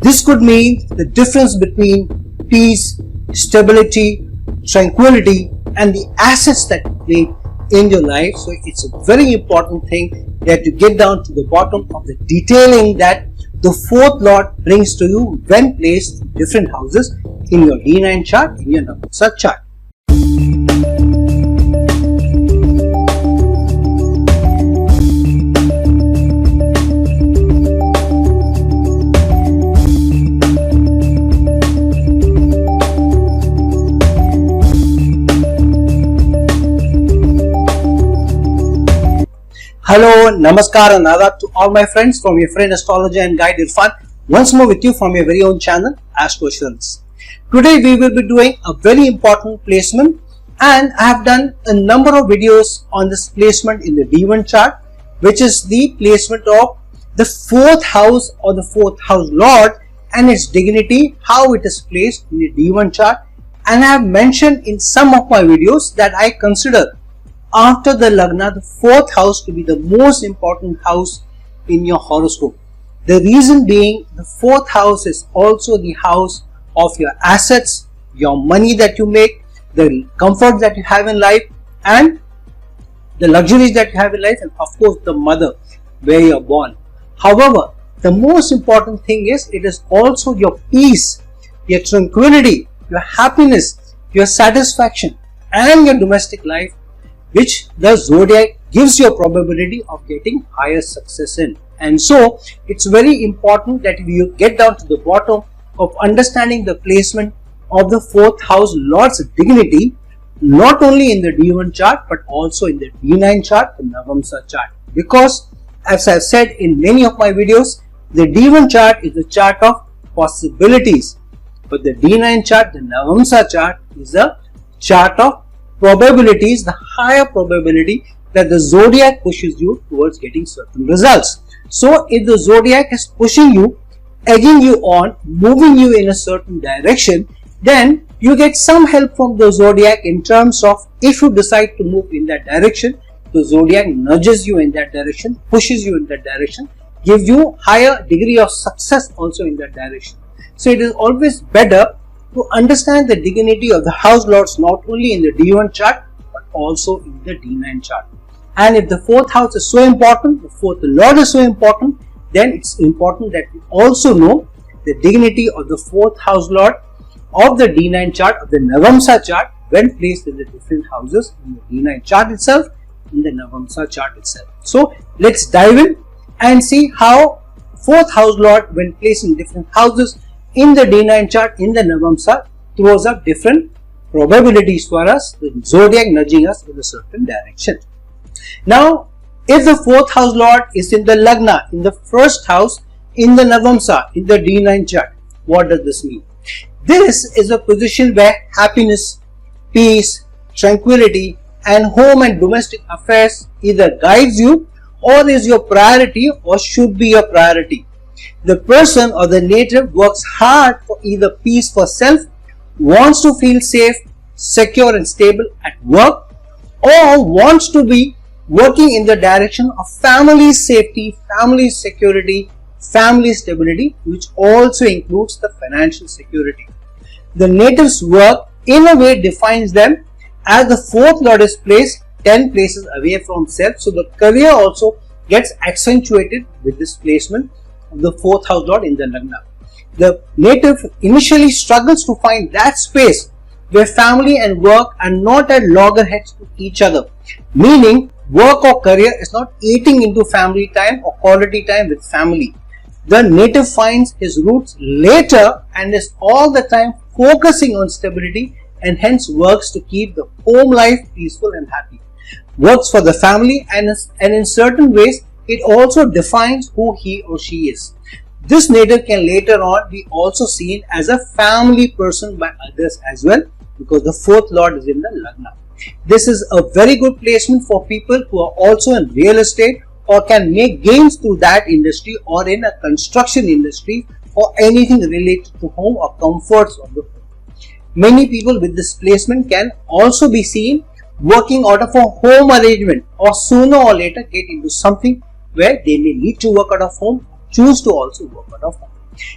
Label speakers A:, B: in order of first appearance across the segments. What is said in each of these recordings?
A: This could mean the difference between peace, stability, tranquility and the assets that you create in your life. So it's a very important thing that you get down to the bottom of the detailing that the fourth lord brings to you when placed in different houses in your D9 chart, in your Navamsa chart. Hello, Namaskar and Adab to all my friends from your friend astrologer and guide Irfan, once more with you from your very own channel Astro. Today we will be doing a very important placement, and I have done a number of videos on this placement in the D1 chart, which is the placement of the fourth house or the fourth house lord and its dignity, how it is placed in the D1 chart. And I have mentioned in some of my videos that I consider after the Lagna, the fourth house to be the most important house in your horoscope. The reason being, the fourth house is also the house of your assets, your money that you make, the comfort that you have in life and the luxuries that you have in life, and of course the mother where you are born. However, the most important thing is it is also your peace, your tranquility, your happiness, your satisfaction and your domestic life, which the zodiac gives you a probability of getting higher success in. And so it's very important that you get down to the bottom of understanding the placement of the fourth house lord's dignity, not only in the D1 chart but also in the D9 chart, the Navamsa chart. Because as I've said in many of my videos, the D1 chart is the chart of possibilities, but the D9 chart, the Navamsa chart, is a chart of probabilities, the higher probability that the zodiac pushes you towards getting certain results. So if the zodiac is pushing you, egging you on, moving you in a certain direction, then you get some help from the zodiac in terms of if you decide to move in that direction, the zodiac nudges you in that direction, pushes you in that direction, gives you higher degree of success also in that direction. So it is always better to understand the dignity of the house lords not only in the D1 chart but also in the D9 chart. And if the fourth house is so important, the fourth lord is so important, then it's important that we also know the dignity of the fourth house lord of the D9 chart, of the Navamsa chart, when placed in the different houses in the D9 chart itself, in the Navamsa chart itself. So let's dive in and see how fourth house lord when placed in different houses in the D9 chart, in the Navamsa, throws up different probabilities for us, the zodiac nudging us in a certain direction. Now, if the fourth house lord is in the Lagna, in the first house, in the Navamsa, in the D9 chart, what does this mean? This is a position where happiness, peace, tranquility and home and domestic affairs either guides you or is your priority or should be your priority. The person or the native works hard for either peace for self, wants to feel safe, secure and stable at work, or wants to be working in the direction of family safety, family security, family stability, which also includes the financial security. The native's work in a way defines them, as the fourth lord is placed 10 places away from self. So the career also gets accentuated with this placement of the fourth house lord in the Lagna. The native initially struggles to find that space where family and work are not at loggerheads to each other, meaning work or career is not eating into family time or quality time with family. The native finds his roots later and is all the time focusing on stability and hence works to keep the home life peaceful and happy. Works for the family and in certain ways it also defines who he or she is. This native can later on be also seen as a family person by others as well, because the fourth lord is in the Lagna. This is a very good placement for people who are also in real estate or can make gains through that industry or in a construction industry or anything related to home or comforts of the home. Many people with this placement can also be seen working out of a home arrangement or sooner or later get into something where they may need to work out of home, choose to also work out of home.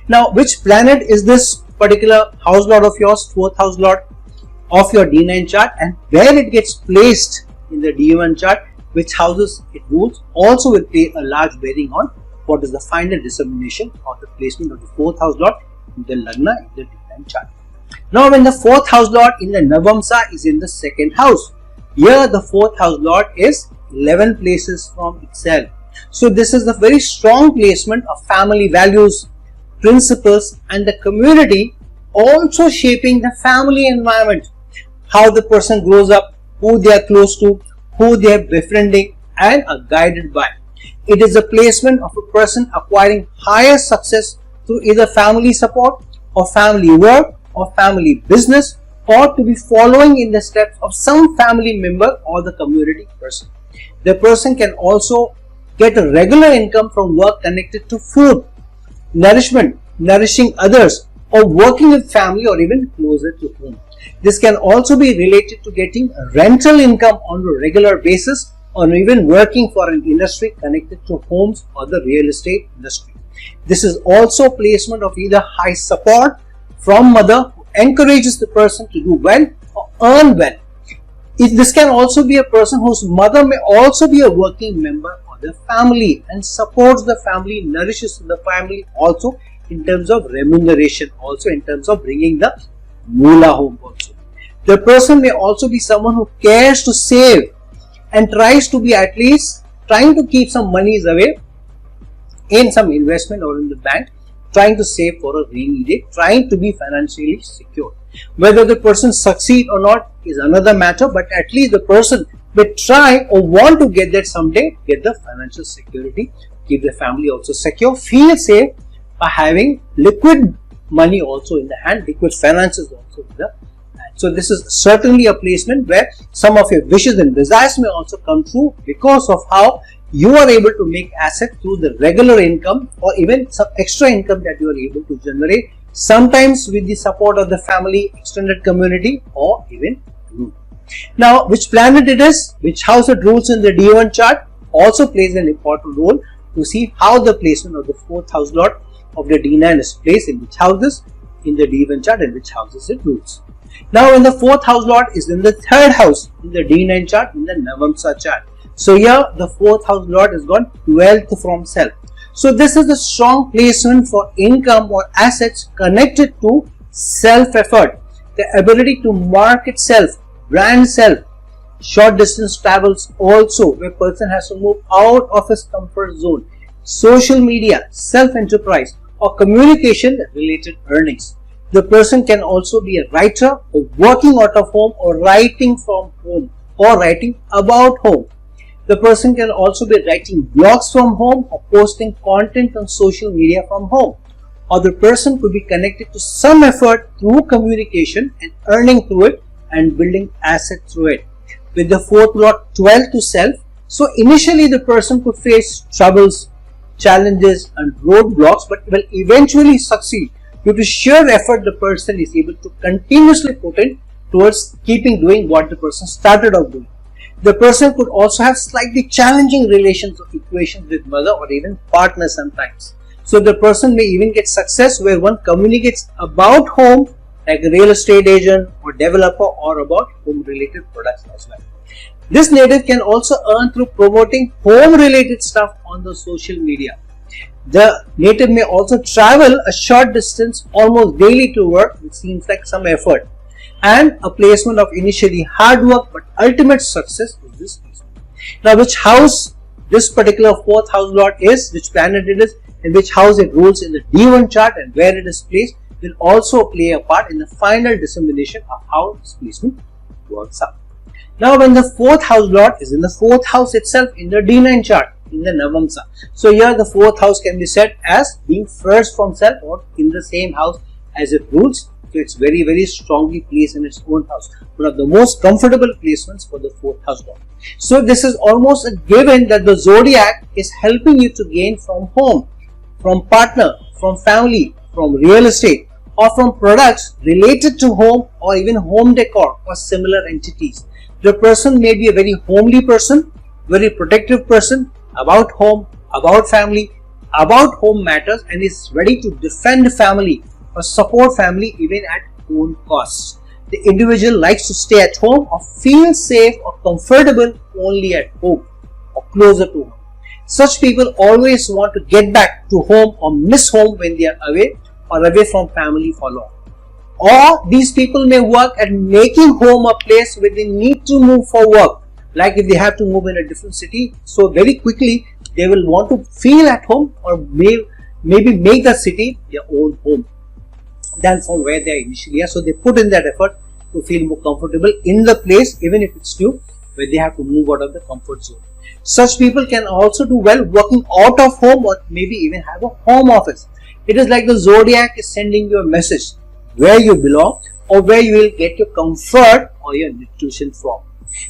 A: Now, which planet is this particular house lord of yours, 4th house lord of your D9 chart, and where it gets placed in the D1 chart, which houses it rules, also will play a large bearing on what is the final determination of the placement of the 4th house lord in the Lagna in the D9 chart. Now, when the 4th house lord in the Navamsa is in the 2nd house, here the 4th house lord is 11 places from itself. So, this is a very strong placement of family values, principles, and the community, also shaping the family environment, how the person grows up, who they are close to, who they are befriending and are guided by. It is a placement of a person acquiring higher success through either family support or family work or family business, or to be following in the steps of some family member or the community person. The person can also get a regular income from work connected to food, nourishment, nourishing others, or working with family or even closer to home. This can also be related to getting a rental income on a regular basis, or even working for an industry connected to homes or the real estate industry. This is also placement of either high support from mother who encourages the person to do well or earn well. This can also be a person whose mother may also be a working member of the family and supports the family, nourishes the family also in terms of remuneration, also in terms of bringing the moolah home also. The person may also be someone who cares to save and tries to be at least trying to keep some monies away in some investment or in the bank, trying to save for a rainy day, trying to be financially secure. Whether the person succeed or not is another matter, but at least the person may try or want to get that someday, get the financial security, keep the family also secure, feel safe by having liquid money also in the hand, liquid finances also in the hand. So this is certainly a placement where some of your wishes and desires may also come true because of how you are able to make assets through the regular income or even some extra income that you are able to generate, sometimes with the support of the family, extended community, or even you. Now, which planet it is, which house it rules in the D1 chart also plays an important role to see how the placement of the 4th house lord of the D9 is placed in which houses in the D1 chart and which houses it rules. Now, when the 4th house lord is in the 3rd house in the D9 chart in the Navamsa chart. So here the 4th house lord is got wealth from self. So this is a strong placement for income or assets connected to self-effort, the ability to market self, brand self, short distance travels also where person has to move out of his comfort zone, social media, self-enterprise or communication related earnings. The person can also be a writer or working out of home or writing from home or writing about home. The person can also be writing blogs from home or posting content on social media from home. Or the person could be connected to some effort through communication and earning through it and building assets through it. With the 4th lord 12 to self, so initially the person could face troubles, challenges and roadblocks but will eventually succeed due to sheer effort the person is able to continuously put in towards doing what the person started out doing. The person could also have slightly challenging relations or equations with mother or even partner sometimes. So the person may even get success where one communicates about home like a real estate agent or developer or about home related products as well. This native can also earn through promoting home related stuff on the social media. The native may also travel a short distance almost daily to work, which seems like some effort, and a placement of initially hard work but ultimate success is this placement. Now, which house this particular 4th house lord is, which planet it is, and which house it rules in the D1 chart and where it is placed will also play a part in the final dissemination of how this placement works out. Now, when the 4th house lord is in the 4th house itself in the D9 chart in the Navamsa, so here the 4th house can be said as being first from self or in the same house as it rules. So it's very, very strongly placed in its own house. One of the most comfortable placements for the 4th house lord. So this is almost a given that the zodiac is helping you to gain from home, from partner, from family, from real estate or from products related to home or even home decor or similar entities. The person may be a very homely person, very protective person about home, about family, about home matters and is ready to defend family or support family even at own costs. The individual likes to stay at home or feel safe or comfortable only at home or closer to home. Such people always want to get back to home or miss home when they are away or away from family for long. Or these people may work at making home a place where they need to move for work. Like if they have to move in a different city, so very quickly they will want to feel at home or maybe make the city their own home than from where they initially are. So they put in that effort to feel more comfortable in the place, even if it's new, where they have to move out of the comfort zone. Such people can also do well working out of home or maybe even have a home office. It is like the zodiac is sending you a message where you belong or where you will get your comfort or your nutrition from.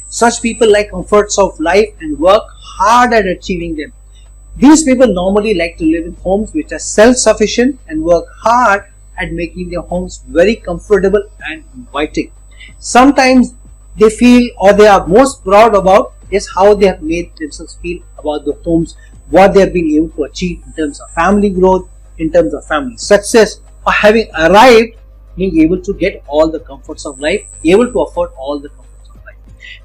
A: Such people like comforts of life and work hard at achieving them. These people normally like to live in homes which are self-sufficient and work hard at making their homes very comfortable and inviting. Sometimes they feel or they are most proud about is how they have made themselves feel about the homes, what they have been able to achieve in terms of family growth, in terms of family success, or having arrived, being able to get all the comforts of life, able to afford all the comforts of life.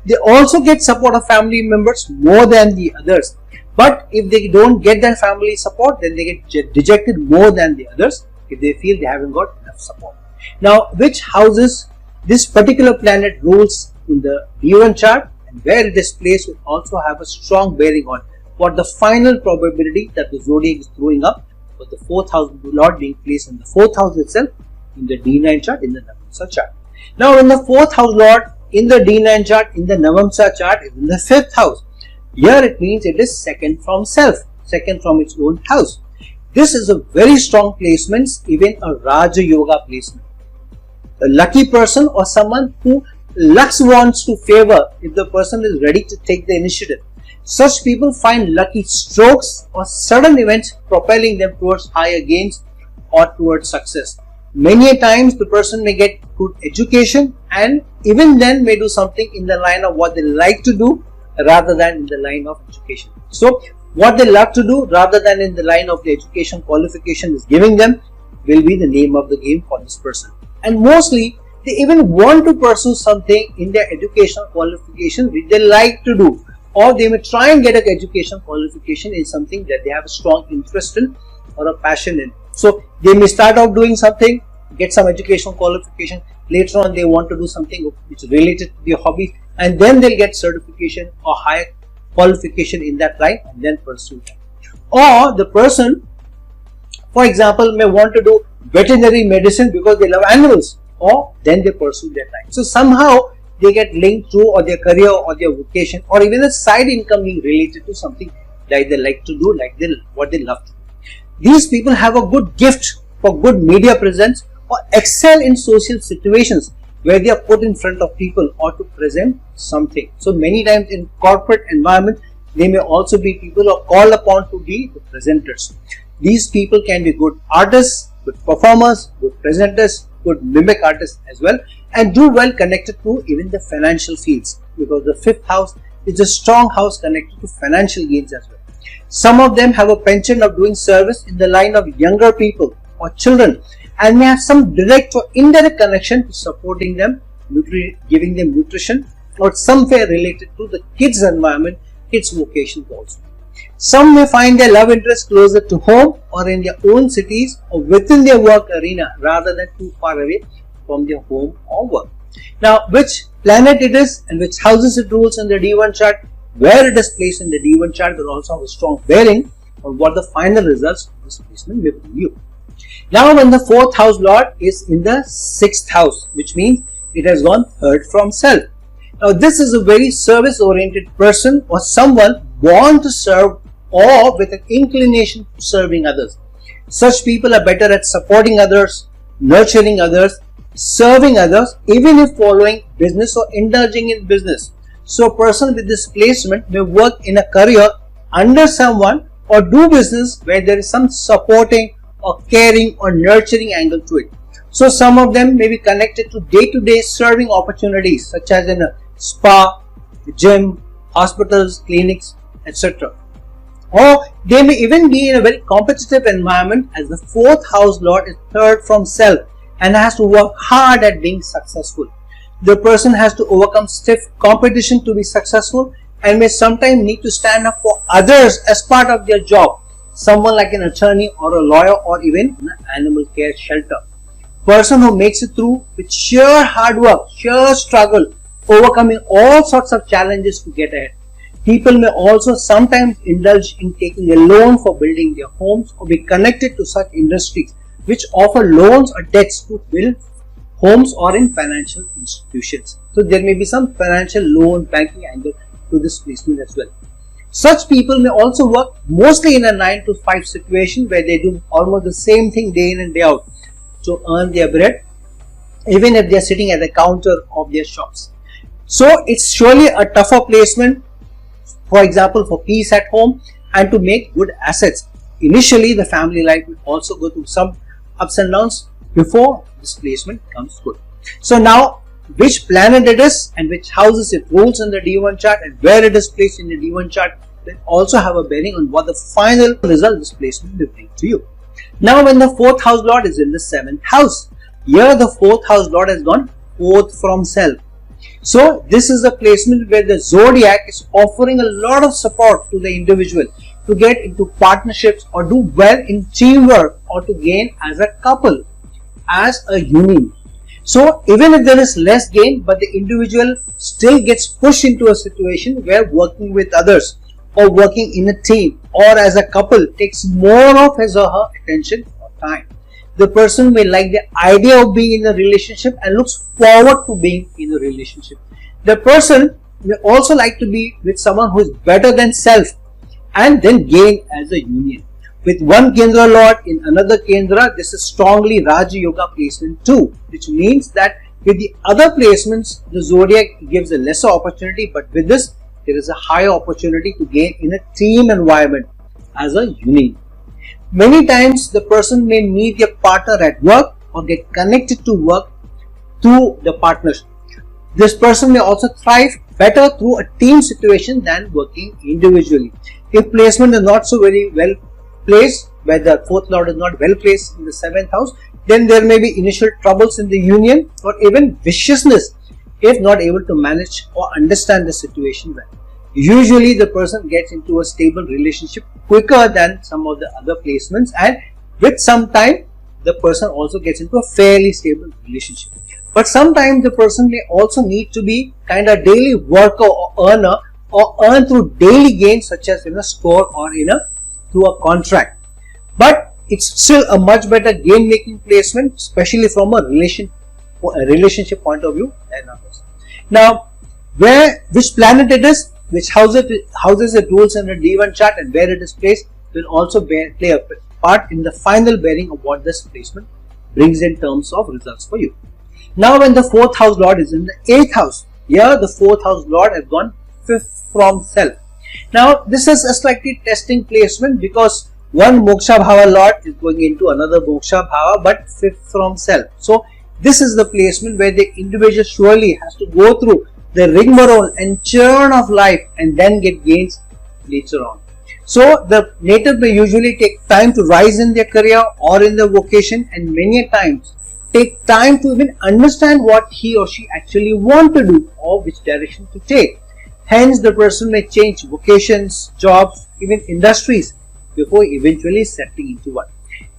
A: They also get support of family members more than the others. But if they don't get their family support, then they get dejected more than the others if they feel they haven't got enough support. Now, which houses this particular planet rules in the D9 chart and where it is placed will also have a strong bearing on what the final probability that the zodiac is throwing up for the 4th house lord being placed in the 4th house itself in the D9 chart, in the Navamsa chart. Now, when the 4th house lord in the D9 chart, in the Navamsa chart is in the 5th house, here it means it is second from self, second from its own house. This is a very strong placement, even a Raja Yoga placement. A lucky person or someone who luck wants to favor if the person is ready to take the initiative. Such people find lucky strokes or sudden events propelling them towards higher gains or towards success. Many a times the person may get good education and even then may do something in the line of what they like to do rather than in the line of education. So what they love to do rather than in the line of the education qualification is giving them will be the name of the game for this person. And mostly they even want to pursue something in their educational qualification which they like to do, or they may try and get an education qualification in something that they have a strong interest in or a passion in. So they may start out doing something, get some educational qualification, later on they want to do something which is related to their hobby, and then they'll get certification or higher qualification in that line and then pursue that. Or the person, for example, may want to do veterinary medicine because they love animals, or then they pursue that line. So somehow they get linked to or their career or their vocation or even a side income being related to something like they like to do, like what they love to do. These people have a good gift for good media presence or excel in social situations where they are put in front of people or to present something. So many times in corporate environment, they may also be people who are called upon to be the presenters. These people can be good artists, good performers, good presenters, good mimic artists as well, and do well connected to even the financial fields, because the 5th house is a strong house connected to financial gains as well. Some of them have a penchant of doing service in the line of younger people or children and may have some direct or indirect connection to supporting them, giving them nutrition, or somewhere related to the kids' environment, kids' vocations also. Some may find their love interest closer to home or in their own cities or within their work arena rather than too far away from their home or work. Now, which planet it is and which houses it rules in the D9 chart, where it is placed in the D9 chart will also have a strong bearing on what the final results of this placement may bring you. Now, when the 4th house lord is in the 6th house, which means it has gone third from self. Now, this is a very service-oriented person or someone born to serve or with an inclination to serving others. Such people are better at supporting others, nurturing others, serving others, even if following business or indulging in business. So a person with this placement may work in a career under someone or do business where there is some supporting or caring or nurturing angle to it. So some of them may be connected to day-to-day serving opportunities such as in a spa, gym, hospitals, clinics, etc. Or they may even be in a very competitive environment, as the 4th house lord is 3rd from self and has to work hard at being successful. The person has to overcome stiff competition to be successful and may sometimes need to stand up for others as part of their job. Someone like an attorney or a lawyer or even an animal care shelter. Person who makes it through with sheer hard work, sheer struggle, overcoming all sorts of challenges to get ahead. People may also sometimes indulge in taking a loan for building their homes or be connected to such industries which offer loans or debts to build homes or in financial institutions. So there may be some financial loan banking angle to this placement as well. Such people may also work mostly in a 9 to 5 situation where they do almost the same thing day in and day out to earn their bread, even if they are sitting at the counter of their shops. So it's surely a tougher placement, for example, for peace at home and to make good assets. Initially, the family life will also go through some ups and downs before this placement comes good. So now, which planet it is and which houses it rules in the D1 chart and where it is placed in the D1 chart will also have a bearing on what the final result this placement will bring to you. Now, when the 4th house lord is in the 7th house, here the 4th house lord has gone 4th from self. So this is the placement where the zodiac is offering a lot of support to the individual to get into partnerships or do well in teamwork or to gain as a couple, as a union. So even if there is less gain, but the individual still gets pushed into a situation where working with others or working in a team or as a couple takes more of his or her attention or time. The person may like the idea of being in a relationship and looks forward to being in a relationship. The person may also like to be with someone who is better than self and then gain as a union. With one Kendra Lord in another Kendra, this is strongly Raja Yoga placement too, which means that with the other placements, the zodiac gives a lesser opportunity, but with this, there is a higher opportunity to gain in a team environment as a union. Many times, the person may meet their partner at work or get connected to work through the partnership. This person may also thrive better through a team situation than working individually. If placement is not so very well placed, where the 4th lord is not well placed in the 7th house, then there may be initial troubles in the union or even viciousness if not able to manage or understand the situation well. Usually the person gets into a stable relationship quicker than some of the other placements, and with some time the person also gets into a fairly stable relationship. But sometimes the person may also need to be kind of daily worker or earner or earn through daily gains such as in a store or through a contract. But it's still a much better gain making placement, especially from a relationship point of view than others. Now, which planet it is, which houses it rules in the D1 chart and where it is placed will also play a part in the final bearing of what this placement brings in terms of results for you. Now, when the 4th house lord is in the 8th house, here the 4th house lord has gone 5th from self. Now, this is a slightly testing placement because one moksha bhava lord is going into another moksha bhava, but 5th from self. So this is the placement where the individual surely has to go through the rigmarole and churn of life and then get gains later on. So the native may usually take time to rise in their career or in their vocation, and many times take time to even understand what he or she actually want to do or which direction to take. Hence, the person may change vocations, jobs, even industries before eventually settling into one.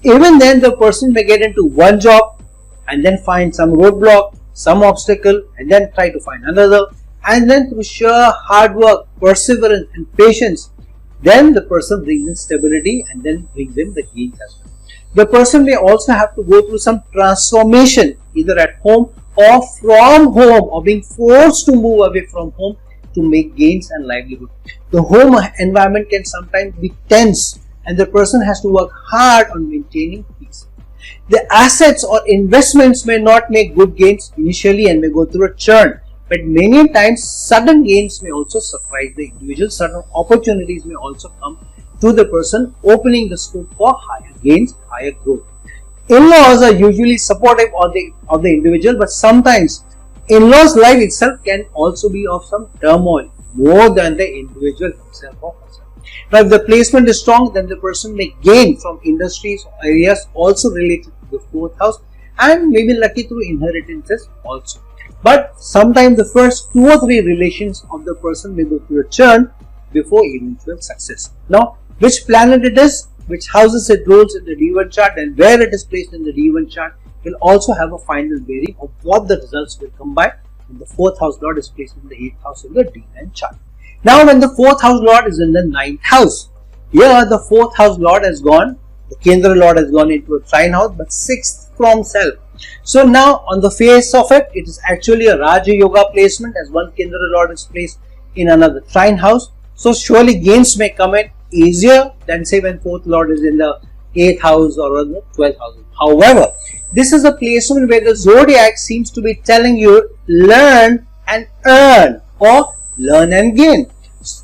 A: Even then, the person may get into one job and then find some roadblock, some obstacle, and then try to find another, and then through sheer hard work, perseverance and patience, then the person brings in stability and then brings in the gains as well. The person may also have to go through some transformation either at home or from home, or being forced to move away from home to make gains and livelihood. The home environment can sometimes be tense and the person has to work hard on maintaining peace. The assets or investments may not make good gains initially and may go through a churn, but many times sudden gains may also surprise the individual. Sudden opportunities may also come to the person, opening the scope for higher gains, higher growth. In-laws are usually supportive of the individual, but sometimes in-laws' life itself can also be of some turmoil more than the individual himself or herself. Now, if the placement is strong, then the person may gain from industries or areas also related to the 4th house, and may be lucky through inheritances also. But sometimes the first 2 or 3 relations of the person may go through a churn before eventual success. Now, which planet it is, which houses it rules in the D1 chart, and where it is placed in the D1 chart will also have a final bearing of what the results will come by when the 4th house lord is placed in the 8th house of the D9 chart. Now, when the 4th house lord is in the 9th house, here the 4th house lord has gone, the Kendra lord has gone into a trine house, but 6th from self. So now on the face of it, it is actually a Raja Yoga placement, as one Kendra lord is placed in another trine house. So surely gains may come in easier than say when 4th lord is in the 8th house or the 12th house. However, this is a placement where the zodiac seems to be telling you learn and earn, or learn and gain.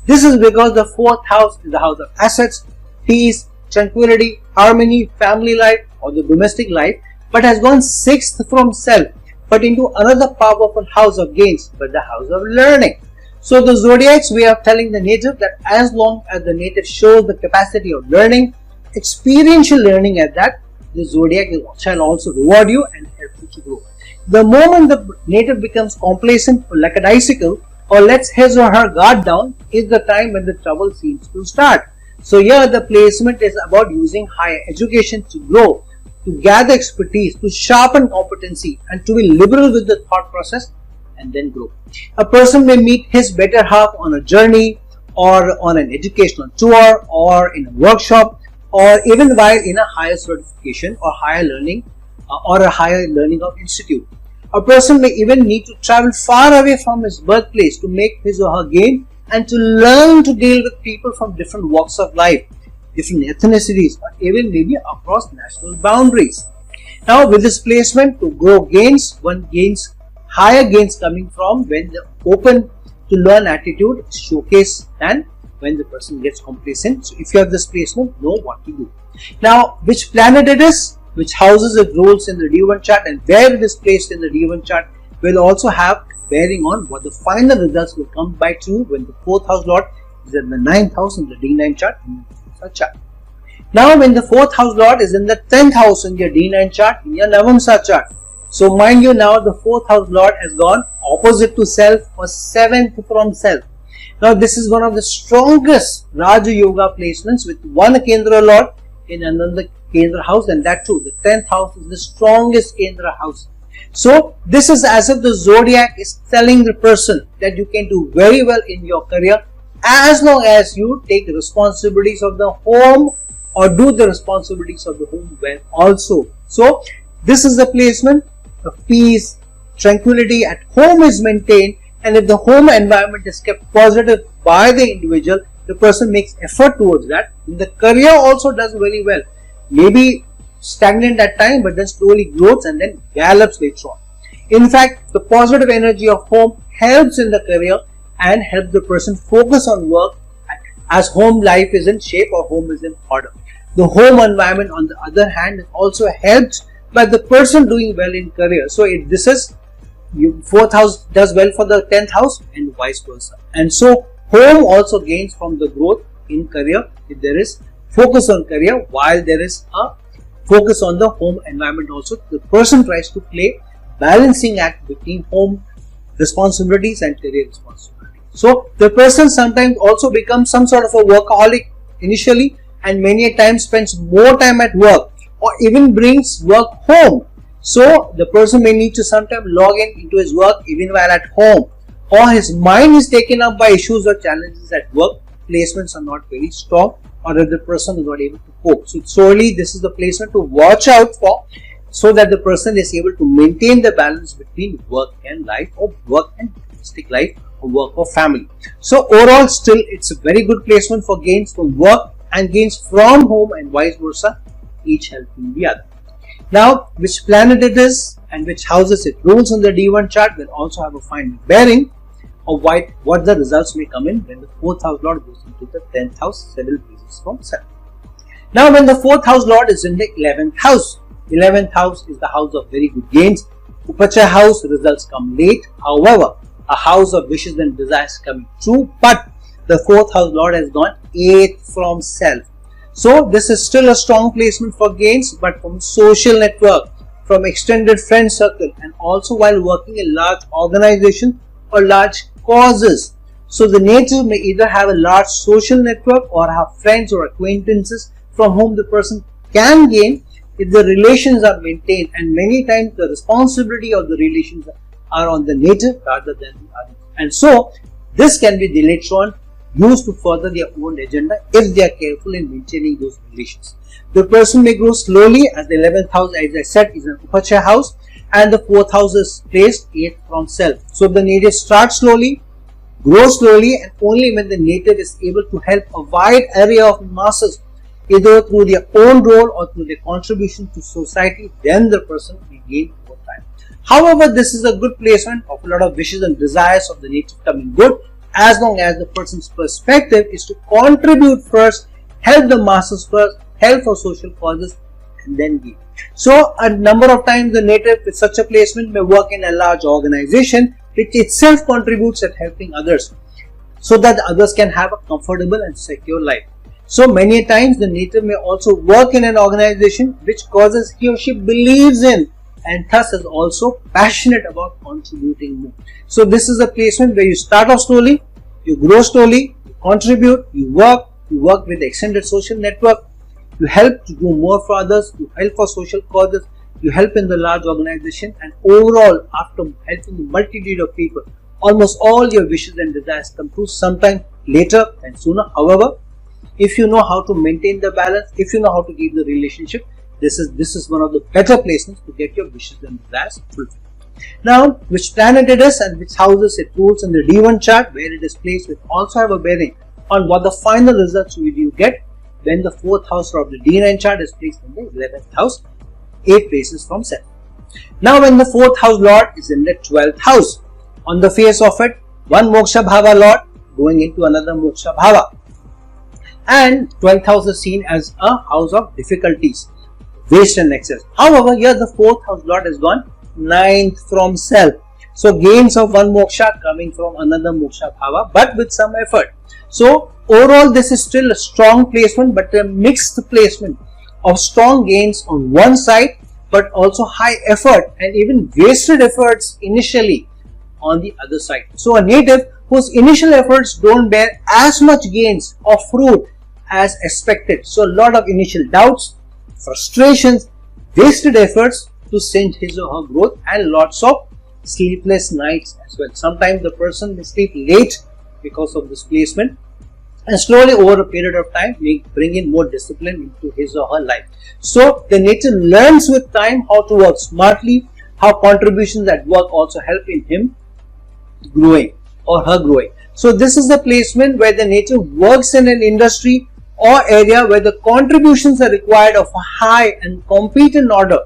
A: This is because the 4th house is the house of assets, peace, tranquility, harmony, family life or the domestic life, but has gone 6th from self, but into another powerful house of gains, but the house of learning. So the zodiac's way of telling the native that as long as the native shows the capacity of learning, experiential learning at that, the zodiac shall also reward you and help you to grow. The moment the native becomes complacent or lackadaisical or lets his or her guard down is the time when the trouble seems to start. So here the placement is about using higher education to grow, to gather expertise, to sharpen competency and to be liberal with the thought process and then grow. A person may meet his better half on a journey or on an educational tour or in a workshop or even while in a higher certification or higher learning or a higher learning of institute. A person may even need to travel far away from his birthplace to make his or her gain and to learn to deal with people from different walks of life, different ethnicities or even maybe across national boundaries. Now with this placement to grow gains, one gains higher gains coming from when the open to learn attitude is showcased than when the person gets complacent. So if you have this placement, know what to do. Now which planet it is, which houses it rules in the D1 chart and where it is placed in the D1 chart will also have bearing on what the final results will come by to when the 4th house lord is in the 9th house in the D9 chart in the chart. Now when the 4th house lord is in the 10th house in your D9 chart in your Navamsa chart. So mind you, now the 4th house lord has gone opposite to self or 7th from self. Now this is one of the strongest Raja Yoga placements with one Kendra lord in another Kendra house, and that too the 10th house is the strongest Kendra house. So this is as if the zodiac is telling the person that you can do very well in your career as long as you take the responsibilities of the home or do the responsibilities of the home well also. So this is the placement of peace, tranquility at home is maintained, and if the home environment is kept positive by the individual, the person makes effort towards that. And the career also does very well. Maybe stagnant at time, but then slowly grows and then gallops later on. In fact, the positive energy of home helps in the career and helps the person focus on work as home life is in shape or home is in order. The home environment on the other hand also helps by the person doing well in career. So if this is 4th house does well for the 10th house and vice versa. And so home also gains from the growth in career if there is focus on career, while there is a focus on the home environment also. The person tries to play balancing act between home responsibilities and career responsibilities. So the person sometimes also becomes some sort of a workaholic initially and many a time spends more time at work or even brings work home. So the person may need to sometimes log into his work even while at home, or his mind is taken up by issues or challenges at work. Placements are not very strong, or if the person is not able to cope. So solely this is the placement to watch out for, so that the person is able to maintain the balance between work and life, or work and domestic life, or work or family. So overall still it's a very good placement for gains from work and gains from home and vice versa, each helping the other. Now which planet it is and which houses it rules on the D1 chart will also have a final bearing of what the results may come in when the 4th house lord goes into the 10th house, several places from self. Now when the 4th house lord is in the 11th house, 11th house is the house of very good gains. Upacha house results come late. However, a house of wishes and desires coming true, but the 4th house lord has gone 8th from self. So this is still a strong placement for gains, but from social network, from extended friend circle, and also while working in large organization or large causes. So the native may either have a large social network or have friends or acquaintances from whom the person can gain if the relations are maintained, and many times the responsibility of the relations are on the native rather than the other. And so this can be later on used to further their own agenda if they are careful in maintaining those relations. The person may grow slowly, as the 11th house, as I said, is an Upachaya house, and the 4th house is placed 8th from self. So the native starts slowly, grows slowly, and only when the native is able to help a wide area of masses, either through their own role or through their contribution to society, then the person will gain over time. However, this is a good placement of a lot of wishes and desires of the native coming good, as long as the person's perspective is to contribute first, help the masses first, help for social causes, and then give. So a number of times the native with such a placement may work in a large organization which itself contributes at helping others, so that the others can have a comfortable and secure life. So many times the native may also work in an organization which causes he or she believes in, and thus is also passionate about contributing more. So this is a placement where you start off slowly, you grow slowly, you contribute, you work with the extended social network, you help to do more for others, you help for social causes, you help in the large organization, and overall, after helping a multitude of people, almost all your wishes and desires come true sometime later than sooner. However, if you know how to maintain the balance, if you know how to keep the relationship, this is one of the better placements to get your wishes and desires fulfilled. Now, which planet it is and which houses it rules in the D1 chart, where it is placed, will also have a bearing on what the final results will you get when the 4th house of the D9 chart is placed in the 11th house, 8 places from 7. Now, when the 4th house lord is in the 12th house, on the face of it, one moksha bhava lord going into another moksha bhava, and 12th house is seen as a house of difficulties, waste and excess. However, here the 4th house lord has gone 9th from self. So gains of one moksha coming from another moksha bhava, but with some effort. So overall, this is still a strong placement, but a mixed placement of strong gains on one side, but also high effort and even wasted efforts initially on the other side. So a native whose initial efforts don't bear as much gains or fruit as expected. So a lot of initial doubts, frustrations, wasted efforts to cinch his or her growth, and lots of sleepless nights as well. Sometimes the person may sleep late because of this placement, and slowly over a period of time may bring in more discipline into his or her life. So the native learns with time how to work smartly, how contributions at work also help in him growing or her growing. So this is the placement where the native works in an industry or area where the contributions are required of a high and competent order,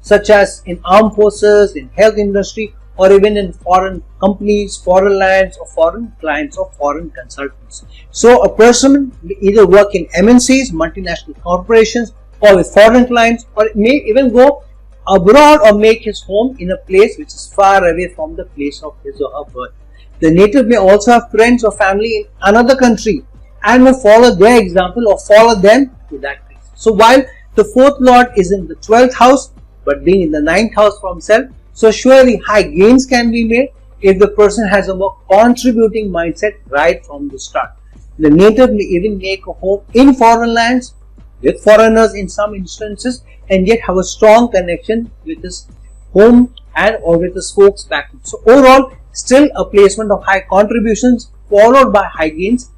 A: such as in armed forces, in health industry, or even in foreign companies, foreign lands, or foreign clients, or foreign consultants. So a person may either work in MNCs, multinational corporations, or with foreign clients, or may even go abroad or make his home in a place which is far away from the place of his or her birth. The native may also have friends or family in another country and may follow their example or follow them to that place. So while the 4th lord is in the 12th house, but being in the 9th house from self, so surely high gains can be made if the person has a more contributing mindset right from the start. The native may even make a home in foreign lands with foreigners in some instances, and yet have a strong connection with his home and or with his folks back home. So overall, still a placement of high contributions followed by high gains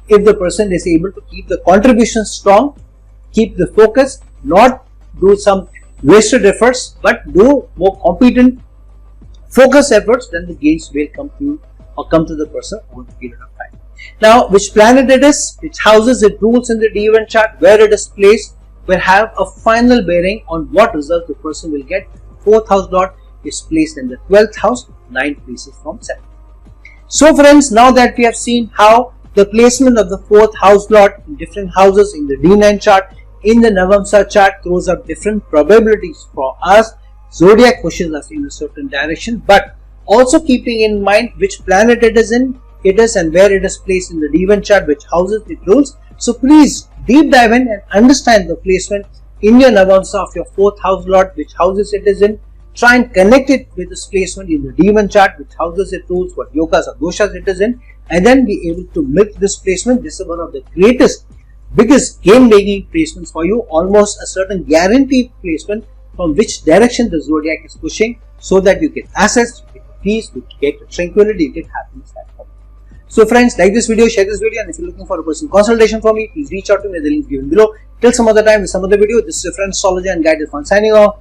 A: if the person is able to keep the contributions strong, keep the focus, not do some wasted efforts, but do more competent focus efforts, then the gains will come to you or come to the person over a period of time. Now, which planet it is, which houses it rules in the D1 chart, where it is placed, will have a final bearing on what result the person will get. 4th house lord is placed in the 12th house, 9 places from 7. So friends, now that we have seen how the placement of the 4th house lord in different houses in the D9 chart, in the Navamsa chart, throws up different probabilities for us. Zodiac pushes us in a certain direction, but also keeping in mind which planet it is in, it is and where it is placed in the D9 chart, which houses it rules. So please deep dive in and understand the placement in your Navamsa of your 4th house lord, which houses it is in. Try and connect it with this placement in the D9 chart, which houses it rules, what yogas or doshas it is in, and then be able to make this placement. This is one of the greatest, biggest game making placements for you, almost a certain guaranteed placement from which direction the zodiac is pushing, so that you get assets, you get peace, you get tranquility, you get happiness at home. So friends, like this video, share this video, and if you're looking for a personal consultation from me, please reach out to me at the link given below. Till some other time with some other video, this is your friend astrologer and guide Irfan signing off.